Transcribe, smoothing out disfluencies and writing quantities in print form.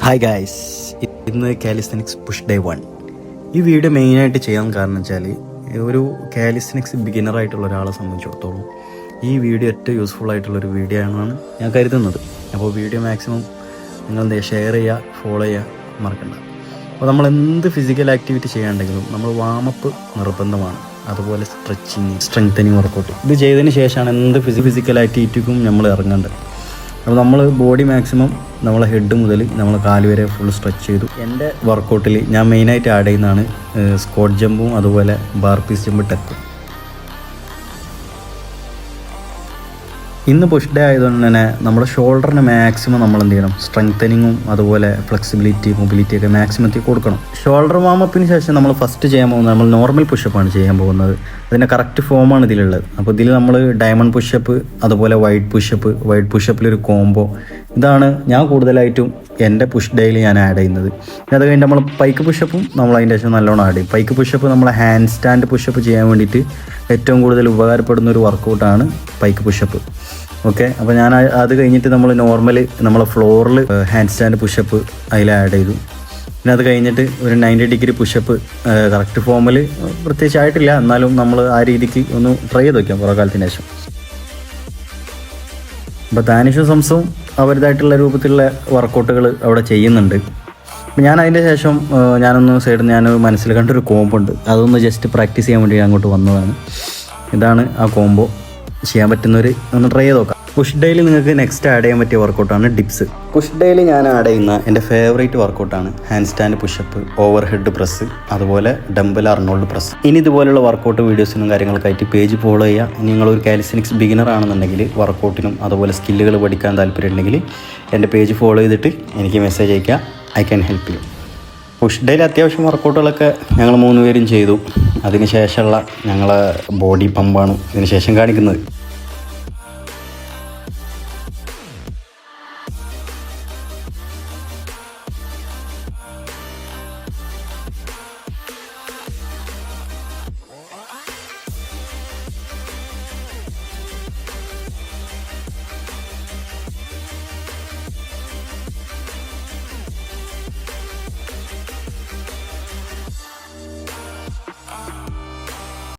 Hi guys, ഇന്ന് calisthenics push day 1. ഈ video മെയിനായിട്ട് ചെയ്യാൻ കാരണം വെച്ചാൽ ഒരു കാലിസ്തനിക്സ് ബിഗിനറായിട്ടുള്ള ഒരാളെ സംബന്ധിച്ചിടത്തോളം ഈ വീഡിയോ ഏറ്റവും യൂസ്ഫുൾ ആയിട്ടുള്ളൊരു വീഡിയോ ആണെന്നാണ് ഞാൻ കരുതുന്നത്. അപ്പോൾ വീഡിയോ മാക്സിമം നിങ്ങൾ ഷെയർ ചെയ്യുക, ഫോളോ ചെയ്യുക മറക്കണ്ട. അപ്പോൾ നമ്മൾ എന്ത് ഫിസിക്കൽ ആക്ടിവിറ്റി ചെയ്യാണ്ടെങ്കിലും നമ്മൾ വാമപ്പ് നിർബന്ധമാണ്. അതുപോലെ സ്ട്രെച്ചിങ്, സ്ട്രെങ്തനിങ് വർക്കൗട്ട് ഇത് ചെയ്തതിന് ശേഷമാണ് എന്ത് ഫിസിക്കൽ ആക്ടിവിറ്റിക്കും നമ്മൾ ഇറങ്ങേണ്ടത്. അപ്പോൾ നമ്മൾ ബോഡി മാക്സിമം നമ്മളെ ഹെഡ് മുതൽ നമ്മളെ കാല് വരെ ഫുൾ സ്ട്രെച്ച് ചെയ്തു. എൻ്റെ വർക്കൗട്ടിൽ ഞാൻ മെയിനായിട്ട് ആഡ് ചെയ്യുന്നതാണ് സ്ക്വാട്ട് ജമ്പും അതുപോലെ ബാർ പീസ് ജമ്പ് ടെക്കും. ഇന്ന് പുഷ് ഡേ ആയതുകൊണ്ട് തന്നെ നമ്മുടെ ഷോൾഡറിന് മാക്സിമം നമ്മൾ എന്ത് ചെയ്യണം, സ്ട്രെങ്തനിങ്ങും അതുപോലെ ഫ്ലെക്സിബിലിറ്റി, മൊബിലിറ്റി ഒക്കെ മാക്സിമം എത്തി കൊടുക്കണം. ഷോൾഡർ വാമപ്പിന് ശേഷം നമ്മൾ ഫസ്റ്റ് ചെയ്യാൻ പോകുന്നത് നമ്മൾ നോർമൽ പുഷപ്പാണ് ചെയ്യാൻ പോകുന്നത്. അതിൻ്റെ കറക്റ്റ് ഫോമാണ് ഇതിലുള്ളത്. അപ്പോൾ ഇതിൽ നമ്മൾ ഡയമണ്ട് പുഷപ്പ്, അതുപോലെ വൈഡ് പുഷപ്പിലൊരു കോംബോ, ഇതാണ് ഞാൻ കൂടുതലായിട്ടും എൻ്റെ പുഷ് ഡേയിൽ ഞാൻ ആഡ് ചെയ്യുന്നത്. അത് കഴിഞ്ഞ് നമ്മൾ പൈക്ക് പുഷപ്പും നമ്മൾ അതിൻ്റെ ശേഷം നല്ലോണം ആഡ് ചെയ്യും. പൈക്ക് പുഷപ്പ് നമ്മളെ ഹാൻഡ് സ്റ്റാൻഡ് പുഷപ്പ് ചെയ്യാൻ വേണ്ടിയിട്ട് ഏറ്റവും കൂടുതൽ ഉപകാരപ്പെടുന്ന ഒരു വർക്കൗട്ടാണ് പൈക്ക് പുഷപ്പ്. ഓക്കെ, അപ്പോൾ ഞാൻ അത് കഴിഞ്ഞിട്ട് നമ്മൾ നോർമൽ നമ്മളെ ഫ്ലോറിൽ ഹാൻഡ് സ്റ്റാൻഡ് പുഷപ്പ് അതിൽ ആഡ് ചെയ്തു. പിന്നെ അത് കഴിഞ്ഞിട്ട് ഒരു 90 ഡിഗ്രി പുഷപ്പ് കറക്റ്റ് ഫോമിൽ പ്രത്യേകിച്ച് ആയിട്ടില്ല, എന്നാലും നമ്മൾ ആ രീതിക്ക് ഒന്ന് ട്രൈ ചെയ്ത് വയ്ക്കാം കുറേ കാലത്തിന് ശേഷം. അപ്പോൾ ദാനിഷും സംസവും അവരുടേതായിട്ടുള്ള രൂപത്തിലുള്ള വർക്കൗട്ടുകൾ അവിടെ ചെയ്യുന്നുണ്ട്. ഞാൻ അതിൻ്റെ ശേഷം ഞാനൊന്ന് സൈഡിൽ ഞാൻ മനസ്സിൽ കണ്ടൊരു കോംബോ ഉണ്ട്, അതൊന്ന് ജസ്റ്റ് പ്രാക്ടീസ് ചെയ്യാൻ വേണ്ടി അങ്ങോട്ട് വന്നതാണ്. ഇതാണ് ആ കോംബോ. ചെയ്യാൻ പറ്റുന്നവർ ഒന്ന് ട്രൈ ചെയ്ത് നോക്കാം. പുഷ് ഡേയിൽ നിങ്ങൾക്ക് നെക്സ്റ്റ് ആഡ് ചെയ്യാൻ പറ്റിയ വർക്കൗട്ടാണ് ഡിപ്സ്. പുഷ് ഡേയിൽ ഞാൻ ആഡ് ചെയ്യുന്ന എൻ്റെ ഫേവറേറ്റ് വർക്കൗട്ടാണ് handstand pushup, overhead press, അതുപോലെ ഡംബൽ അർണോൾഡ് പ്രസ്. ഇനി ഇതുപോലുള്ള വർക്കൗട്ട് വീഡിയോസിനും കാര്യങ്ങൾക്കായിട്ട് പേജ് ഫോളോ ചെയ്യുക. നിങ്ങളൊരു കാലിസ്തനിക്സ് ബിഗിനർ ആണെന്നുണ്ടെങ്കിൽ വർക്കൗട്ടിനും അതുപോലെ സ്കില്ലുകൾ പഠിക്കാൻ താല്പര്യമുണ്ടെങ്കിൽ എൻ്റെ പേജ് ഫോളോ ചെയ്തിട്ട് എനിക്ക് മെസ്സേജ് അയയ്ക്കുക. I can help you. Push ഡേയിൽ അത്യാവശ്യം വർക്കൗട്ടുകളൊക്കെ ഞങ്ങൾ 3 പേരും ചെയ്തു. അതിന് ശേഷമുള്ള ഞങ്ങളെ ബോഡി പമ്പാണ് ഇതിന് ശേഷം കാണിക്കുന്നത്.